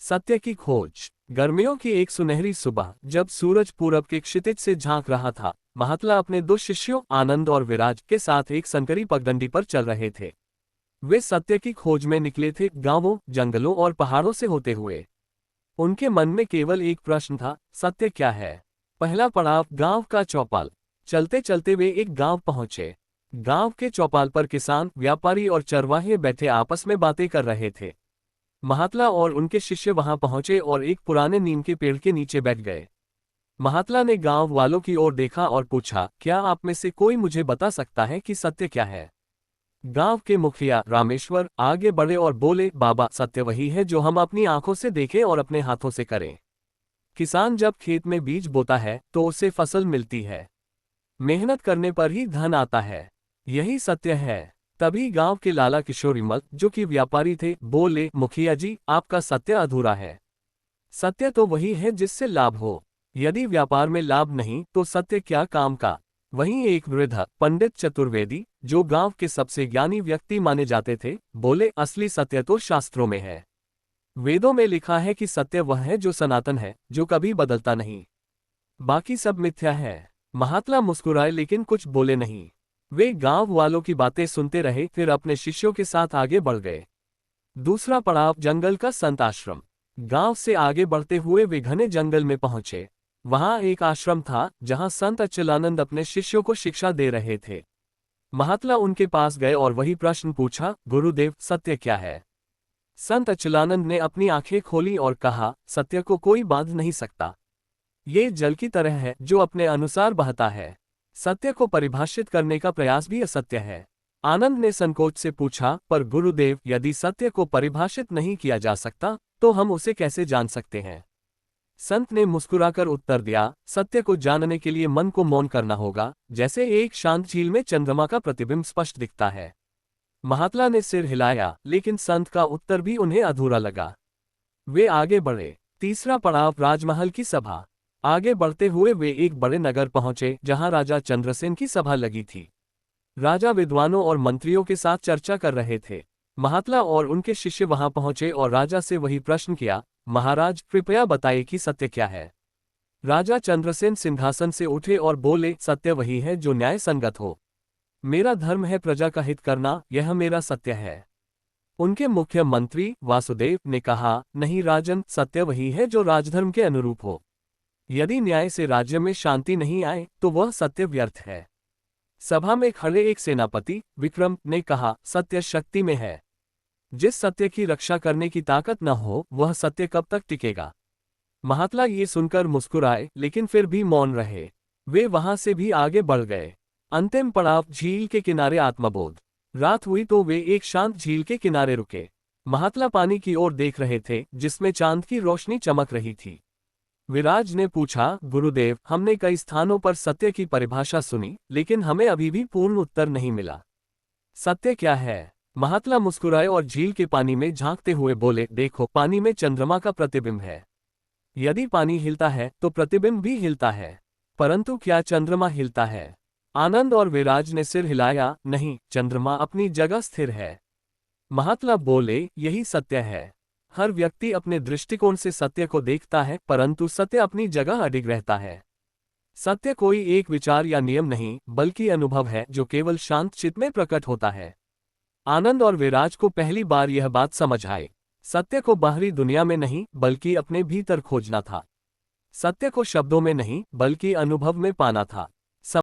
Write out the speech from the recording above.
सत्य की खोज। गर्मियों की एक सुनहरी सुबह जब सूरज पूरब के क्षितिज से झांक रहा था, महात्मा अपने दो शिष्यों आनंद और विराज के साथ एक संकरी पगडंडी पर चल रहे थे। वे सत्य की खोज में निकले थे, गांवों, जंगलों और पहाड़ों से होते हुए। उनके मन में केवल एक प्रश्न था, सत्य क्या है। पहला पड़ाव, गांव का चौपाल। चलते चलते वे एक गांव पहुंचे। गांव के चौपाल पर किसान, व्यापारी और चरवाहे बैठे आपस में बातें कर रहे थे। महात्मा और उनके शिष्य वहां पहुंचे और एक पुराने नीम के पेड़ के नीचे बैठ गए। महात्मा ने गांव वालों की ओर देखा और पूछा, क्या आप में से कोई मुझे बता सकता है कि सत्य क्या है। गांव के मुखिया रामेश्वर आगे बढ़े और बोले, बाबा, सत्य वही है जो हम अपनी आंखों से देखें और अपने हाथों से करें। किसान जब खेत में बीज बोता है तो उसे फसल मिलती है। मेहनत करने पर ही धन आता है। यही सत्य है। तभी गांव के लाला किशोरीमल, जो कि व्यापारी थे, बोले, मुखिया जी, आपका सत्य अधूरा है। सत्य तो वही है जिससे लाभ हो। यदि व्यापार में लाभ नहीं तो सत्य क्या काम का। वहीं एक वृद्ध पंडित चतुर्वेदी, जो गांव के सबसे ज्ञानी व्यक्ति माने जाते थे, बोले, असली सत्य तो शास्त्रों में है। वेदों में लिखा है कि सत्य वह है जो सनातन है, जो कभी बदलता नहीं। बाकी सब मिथ्या है। महात्मा मुस्कुराए लेकिन कुछ बोले नहीं। वे गांव वालों की बातें सुनते रहे, फिर अपने शिष्यों के साथ आगे बढ़ गए। दूसरा पड़ाव, जंगल का संत आश्रम। गांव से आगे बढ़ते हुए वे घने जंगल में पहुंचे। वहां एक आश्रम था जहां संत अचलानंद अपने शिष्यों को शिक्षा दे रहे थे। महात्मा उनके पास गए और वही प्रश्न पूछा, गुरुदेव, सत्य क्या है। संत अचलानंद ने अपनी आंखें खोली और कहा, सत्य को कोई बांध नहीं सकता। ये जल की तरह है जो अपने अनुसार बहता है। सत्य को परिभाषित करने का प्रयास भी असत्य है। आनंद ने संकोच से पूछा, पर गुरुदेव, यदि सत्य को परिभाषित नहीं किया जा सकता तो हम उसे कैसे जान सकते हैं। संत ने मुस्कुराकर उत्तर दिया, सत्य को जानने के लिए मन को मौन करना होगा, जैसे एक शांत झील में चंद्रमा का प्रतिबिंब स्पष्ट दिखता है। महात्मा ने सिर हिलाया, लेकिन संत का उत्तर भी उन्हें अधूरा लगा। वे आगे बढ़े। तीसरा पड़ाव, राजमहल की सभा। आगे बढ़ते हुए वे एक बड़े नगर पहुंचे जहां राजा चंद्रसेन की सभा लगी थी। राजा विद्वानों और मंत्रियों के साथ चर्चा कर रहे थे। महात्मा और उनके शिष्य वहां पहुंचे और राजा से वही प्रश्न किया, महाराज, कृपया बताइए कि सत्य क्या है। राजा चंद्रसेन सिंहासन से उठे और बोले, सत्य वही है जो न्याय संगत हो। मेरा धर्म है प्रजा का हित करना, यह मेरा सत्य है। उनके मुख्य मंत्री वासुदेव ने कहा, नहीं राजन, सत्य वही है जो राजधर्म के अनुरूप हो। यदि न्याय से राज्य में शांति नहीं आए तो वह सत्य व्यर्थ है। सभा में खड़े एक सेनापति विक्रम ने कहा, सत्य शक्ति में है। जिस सत्य की रक्षा करने की ताकत न हो वह सत्य कब तक टिकेगा। महात्मा ये सुनकर मुस्कुराए, लेकिन फिर भी मौन रहे। वे वहां से भी आगे बढ़ गए। अंतिम पड़ाव, झील के किनारे आत्मबोध। रात हुई तो वे एक शांत झील के किनारे रुके। महात्मा पानी की ओर देख रहे थे जिसमें चांद की रोशनी चमक रही थी। विराज ने पूछा, गुरुदेव, हमने कई स्थानों पर सत्य की परिभाषा सुनी, लेकिन हमें अभी भी पूर्ण उत्तर नहीं मिला। सत्य क्या है। महात्मा मुस्कुराए और झील के पानी में झांकते हुए बोले, देखो, पानी में चंद्रमा का प्रतिबिंब है। यदि पानी हिलता है तो प्रतिबिंब भी हिलता है, परंतु क्या चंद्रमा हिलता है। आनंद और विराज ने सिर हिलाया, नहीं, चंद्रमा अपनी जगह स्थिर है। महात्मा बोले, यही सत्य है। हर व्यक्ति अपने दृष्टिकोण से सत्य को देखता है, परंतु सत्य अपनी जगह अडिग रहता है। सत्य कोई एक विचार या नियम नहीं, बल्कि अनुभव है जो केवल शांत चित्त में प्रकट होता है। आनंद और विराज को पहली बार यह बात समझ आई। सत्य को बाहरी दुनिया में नहीं बल्कि अपने भीतर खोजना था। सत्य को शब्दों में नहीं बल्कि अनुभव में पाना था।